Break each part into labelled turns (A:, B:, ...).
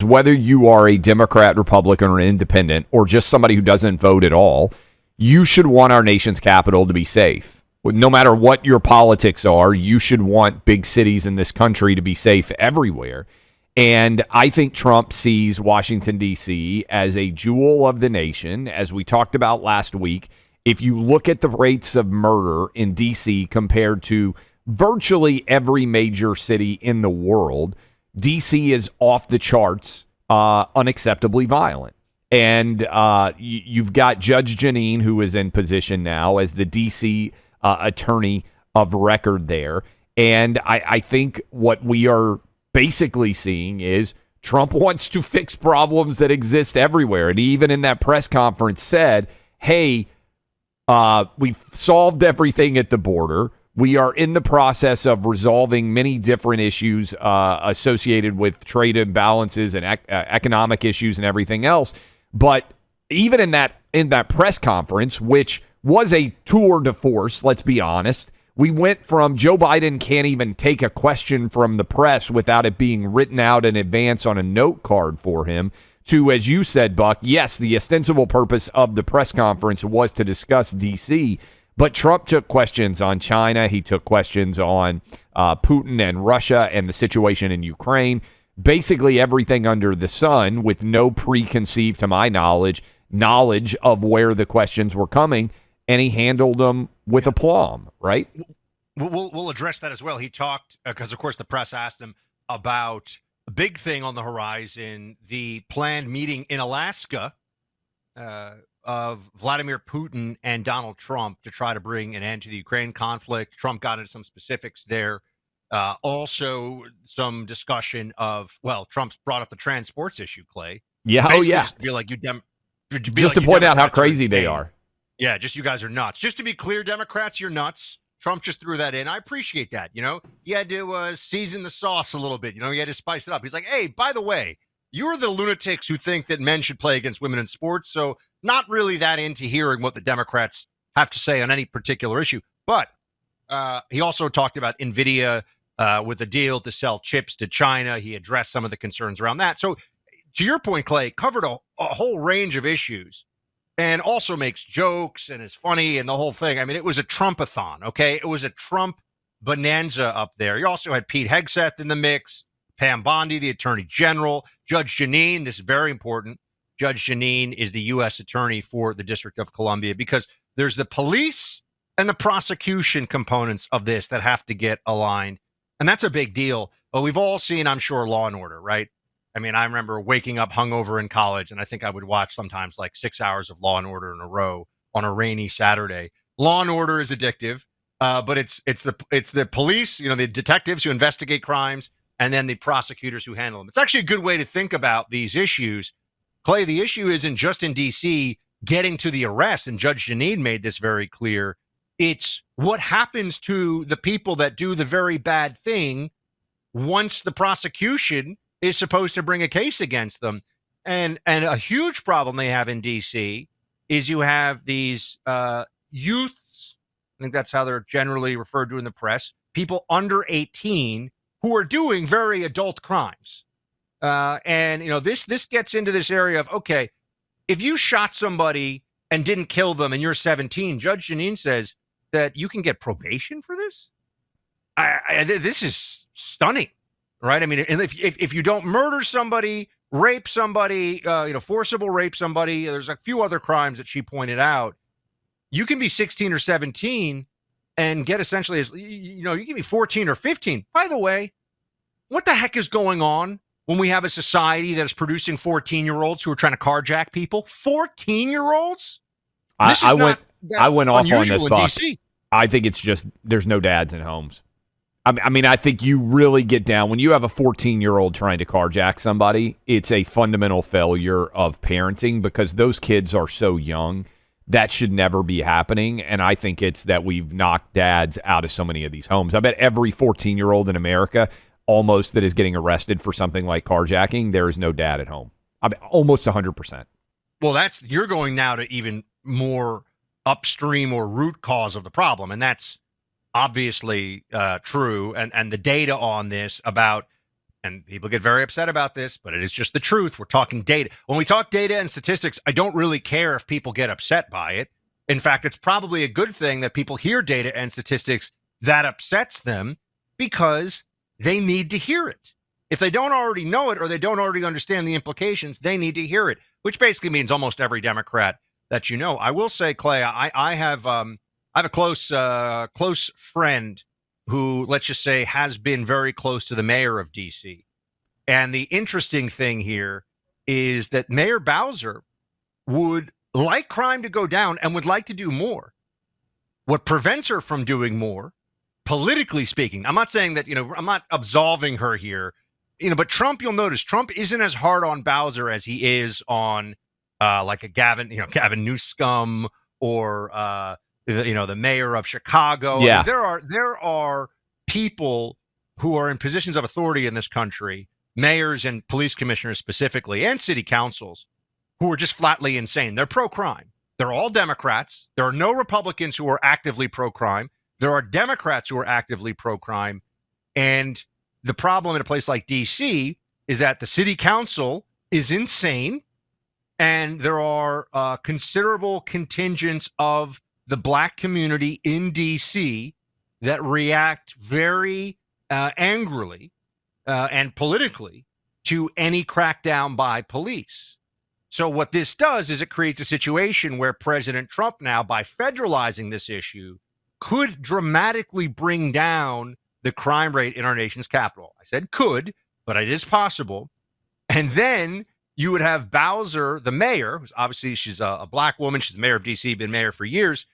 A: whether you are a Democrat, Republican, or independent, or just somebody who doesn't vote at all, you should want our nation's capital to be safe. No matter what your politics are, you should want big cities in this country to be safe everywhere. And I think Trump sees Washington, D.C. as a jewel of the nation. As we talked about last week, if you look at the rates of murder in D.C. compared to virtually every major city in the world, D.C. is off the charts, unacceptably violent. And you've got Judge Janine, who is in position now as the D.C. Attorney of record there. And I think what we are basically seeing is Trump wants to fix problems that exist everywhere. And he even in that press conference said, hey, we've solved everything at the border. We are in the process of resolving many different issues associated with trade imbalances and economic issues and everything else. But even in that press conference, which was a tour de force, let's be honest, we went from Joe Biden can't even take a question from the press without it being written out in advance on a note card for him to, as you said, Buck, yes, the ostensible purpose of the press conference was to discuss D.C., but Trump took questions on China. He took questions on Putin and Russia and the situation in Ukraine, basically everything under the sun with no preconceived, to my knowledge of where the questions were coming. And he handled them with aplomb, right?
B: We'll address that as well. He talked, because, of course, the press asked him about a big thing on the horizon, the planned meeting in Alaska of Vladimir Putin and Donald Trump to try to bring an end to the Ukraine conflict. Trump got into some specifics there. Also, some discussion of, well, Trump's brought up the trans sports issue, Clay.
A: Yeah,
B: basically,
A: yeah.
B: Just to be like,
A: just to point out how crazy they are.
B: Yeah, just you guys are nuts. Just to be clear, Democrats, you're nuts. Trump just threw that in. I appreciate that. You had to season the sauce a little bit. You had to spice it up. He's like, hey, by the way, you're the lunatics who think that men should play against women in sports. So not really that into hearing what the Democrats have to say on any particular issue. But he also talked about NVIDIA with a deal to sell chips to China. He addressed some of the concerns around that. So to your point, Clay, covered a whole range of issues. And also makes jokes and is funny and the whole thing. I mean, it was a Trumpathon, okay? It was a Trump bonanza up there. You also had Pete Hegseth in the mix, Pam Bondi, the Attorney General, Judge Janine. This is very important. Judge Janine is the U.S. Attorney for the District of Columbia because there's the police and the prosecution components of this that have to get aligned. And that's a big deal. But we've all seen, I'm sure, Law and Order, right? I mean, I remember waking up hungover in college, and I think I would watch sometimes like 6 hours of Law and Order in a row on a rainy Saturday. Law and Order is addictive, but it's the police, the detectives who investigate crimes, and then the prosecutors who handle them. It's actually a good way to think about these issues. Clay, the issue isn't just in D.C. getting to the arrest, and Judge Janine made this very clear. It's what happens to the people that do the very bad thing once the prosecution is supposed to bring a case against them. And a huge problem they have in D.C. is you have these youths, I think that's how they're generally referred to in the press, people under 18 who are doing very adult crimes. And this gets into this area of, okay, if you shot somebody and didn't kill them and you're 17, Judge Janine says that you can get probation for this? This is stunning. Right. I mean, if you don't murder somebody, rape somebody, forcible rape somebody, there's a few other crimes that she pointed out. You can be 16 or 17 and get essentially you can be 14 or 15. By the way, what the heck is going on when we have a society that is producing 14-year-olds who are trying to carjack people? 14-year-olds?
A: I went off on this, Buck. I think it's just there's no dads in homes. I mean, I think you really get down when you have a 14-year-old trying to carjack somebody. It's a fundamental failure of parenting because those kids are so young. That should never be happening. And I think it's that we've knocked dads out of so many of these homes. I bet every 14-year-old in America almost that is getting arrested for something like carjacking, there is no dad at home. I mean, almost 100%.
B: Well, you're going now to even more upstream or root cause of the problem. And that's obviously true, and the data on this about and people get very upset about this, but it is just the truth. We're talking data. When we talk data and statistics, I don't really care if people get upset by it. In fact, it's probably a good thing that people hear data and statistics that upsets them because they need to hear it. If they don't already know it or they don't already understand the implications, they need to hear it, which basically means almost every Democrat that you know. I will say, Clay, I have a close friend who, let's just say, has been very close to the mayor of D.C. And the interesting thing here is that Mayor Bowser would like crime to go down and would like to do more. What prevents her from doing more, politically speaking, I'm not saying that, I'm not absolving her here, but Trump, you'll notice, Trump isn't as hard on Bowser as he is on like a Gavin Newsom or the mayor of Chicago.
A: Yeah.
B: I mean, there are people who are in positions of authority in this country, mayors and police commissioners specifically, and city councils, who are just flatly insane. They're pro-crime. They're all Democrats. There are no Republicans who are actively pro-crime. There are Democrats who are actively pro-crime. And the problem in a place like D.C. is that the city council is insane, and there are considerable contingents of the black community in D.C. that react very angrily and politically to any crackdown by police. So what this does is it creates a situation where President Trump now, by federalizing this issue, could dramatically bring down the crime rate in our nation's capital. I said could, but it is possible. And then you would have Bowser, the mayor, who's obviously she's a black woman, she's the mayor of D.C., been mayor for years,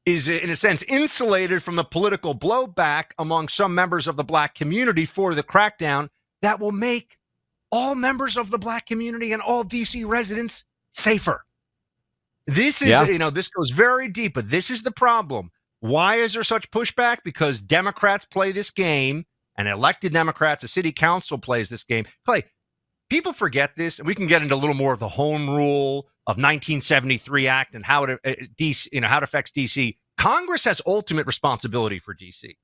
B: is in a sense insulated from the political blowback among some members of the black community for the crackdown that will make all members of the black community and all D.C. residents safer. This is, this goes very deep, but this is the problem. Why is there such pushback? Because Democrats play this game, and elected Democrats, a city council plays this game. Clay, people forget this, and we can get into a little more of the home rule of 1973 Act and how it affects D.C. Congress has ultimate responsibility for D.C.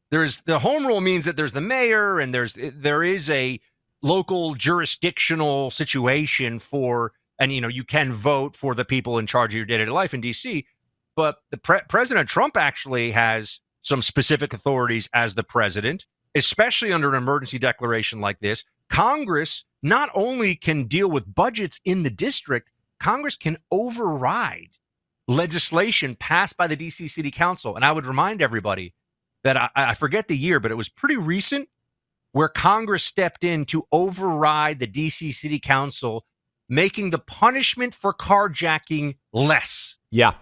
B: There's the home rule means that there's the mayor, and there is a local jurisdictional situation for, and you can vote for the people in charge of your day-to-day life in D.C., but the President Trump actually has some specific authorities as the president, especially under an emergency declaration like this. Congress not only can deal with budgets in the district, Congress can override legislation passed by the D.C. City Council. And I would remind everybody that I forget the year, but it was pretty recent where Congress stepped in to override the D.C. City Council, making the punishment for carjacking less.
A: Yeah.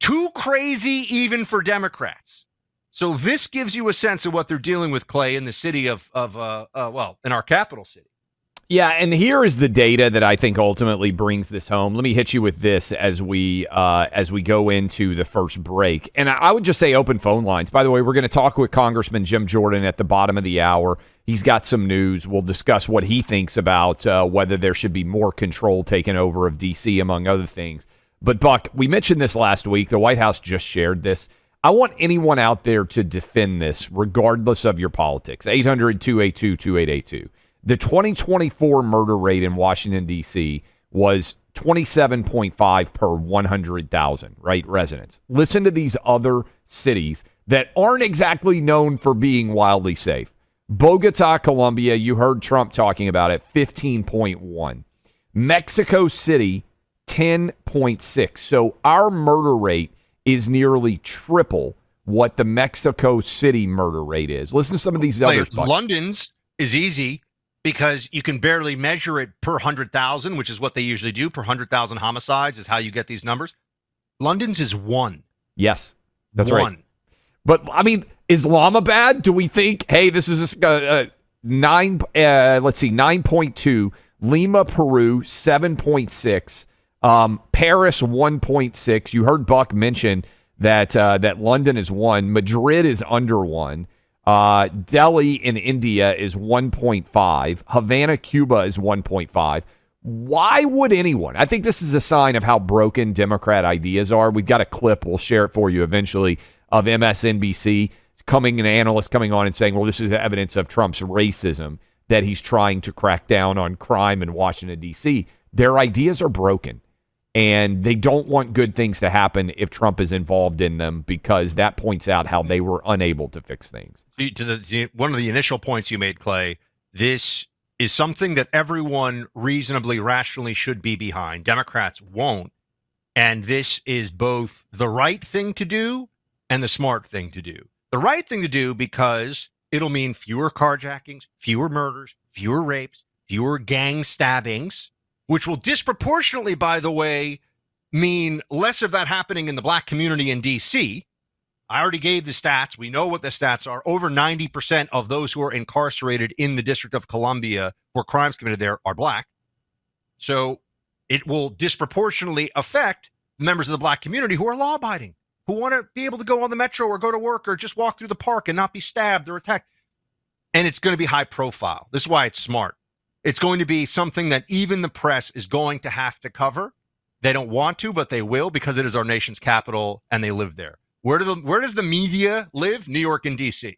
B: Too crazy even for Democrats. So this gives you a sense of what they're dealing with, Clay, in the city in our capital city.
A: Yeah, and here is the data that I think ultimately brings this home. Let me hit you with this as we go into the first break. And I would just say open phone lines. By the way, we're going to talk with Congressman Jim Jordan at the bottom of the hour. He's got some news. We'll discuss what he thinks about whether there should be more control taken over of D.C., among other things. But, Buck, we mentioned this last week. The White House just shared this. I want anyone out there to defend this, regardless of your politics. 800-282-2882. The 2024 murder rate in Washington, D.C. was 27.5 per 100,000, right, residents. Listen to these other cities that aren't exactly known for being wildly safe. Bogota, Colombia, you heard Trump talking about it, 15.1. Mexico City, 10.6. So our murder rate is nearly triple what the Mexico City murder rate is. Listen to some of these others.
B: London's is easy because you can barely measure it per 100,000, which is what they usually do. Per 100,000 homicides is how you get these numbers. London's is 1.
A: Yes, that's
B: 1.
A: right. But, I mean, Islamabad, do we think, hey, this is 9.2. Lima, Peru, 7.6. Paris, 1.6. You heard Buck mention that London is 1. Madrid is under 1. Delhi in India is 1.5. Havana, Cuba is 1.5. Why would anyone? I think this is a sign of how broken Democrat ideas are. We've got a clip. We'll share it for you eventually of MSNBC analysts coming on and saying, well, this is evidence of Trump's racism, that he's trying to crack down on crime in Washington, D.C. Their ideas are broken, and they don't want good things to happen if Trump is involved in them, because that points out how they were unable to fix things.
B: One of the initial points you made, Clay, this is something that everyone reasonably, rationally should be behind. Democrats won't. And this is both the right thing to do and the smart thing to do. The right thing to do because it'll mean fewer carjackings, fewer murders, fewer rapes, fewer gang stabbings, which will disproportionately, by the way, mean less of that happening in the black community in D.C. I already gave the stats. We know what the stats are. Over 90% of those who are incarcerated in the District of Columbia for crimes committed there are black. So it will disproportionately affect members of the black community who are law-abiding, who want to be able to go on the metro or go to work or just walk through the park and not be stabbed or attacked. And it's going to be high profile. This is why it's smart. It's going to be something that even the press is going to have to cover. They don't want to, but they will, because it is our nation's capital and they live there. Where does the media live? New York and D.C.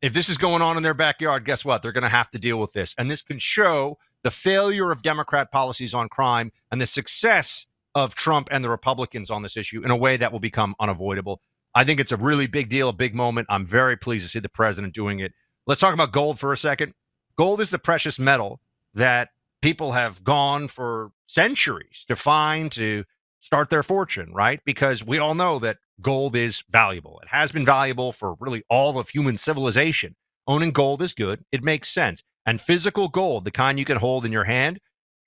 B: If this is going on in their backyard, guess what? They're going to have to deal with this. And this can show the failure of Democrat policies on crime and the success of Trump and the Republicans on this issue in a way that will become unavoidable. I think it's a really big deal, a big moment. I'm very pleased to see the president doing it. Let's talk about gold for a second. Gold is the precious metal that people have gone for centuries to find to start their fortune, right? Because we all know that gold is valuable. It has been valuable for really all of human civilization. Owning gold is good. It makes sense. And physical gold, the kind you can hold in your hand,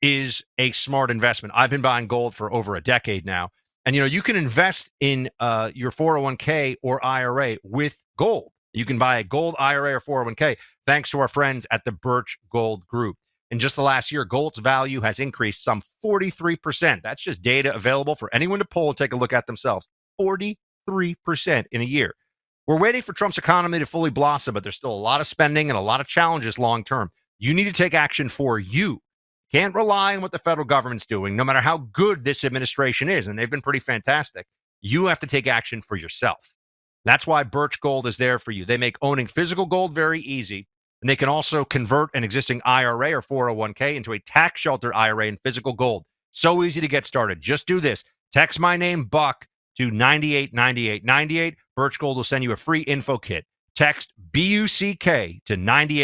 B: is a smart investment. I've been buying gold for over a decade now. And, you can invest in your 401k or IRA with gold. You can buy a gold IRA or 401k thanks to our friends at the Birch Gold Group. In just the last year, gold's value has increased some 43%. That's just data available for anyone to pull and take a look at themselves. 43% in a year. We're waiting for Trump's economy to fully blossom, but there's still a lot of spending and a lot of challenges long term. You need to take action for you. Can't rely on what the federal government's doing, no matter how good this administration is, and they've been pretty fantastic. You have to take action for yourself. That's why Birch Gold is there for you. They make owning physical gold very easy, and they can also convert an existing IRA or 401k into a tax-sheltered IRA in physical gold. So easy to get started. Just do this. Text my name, Buck, to 989898. Birch Gold will send you a free info kit. Text BUCK to 98.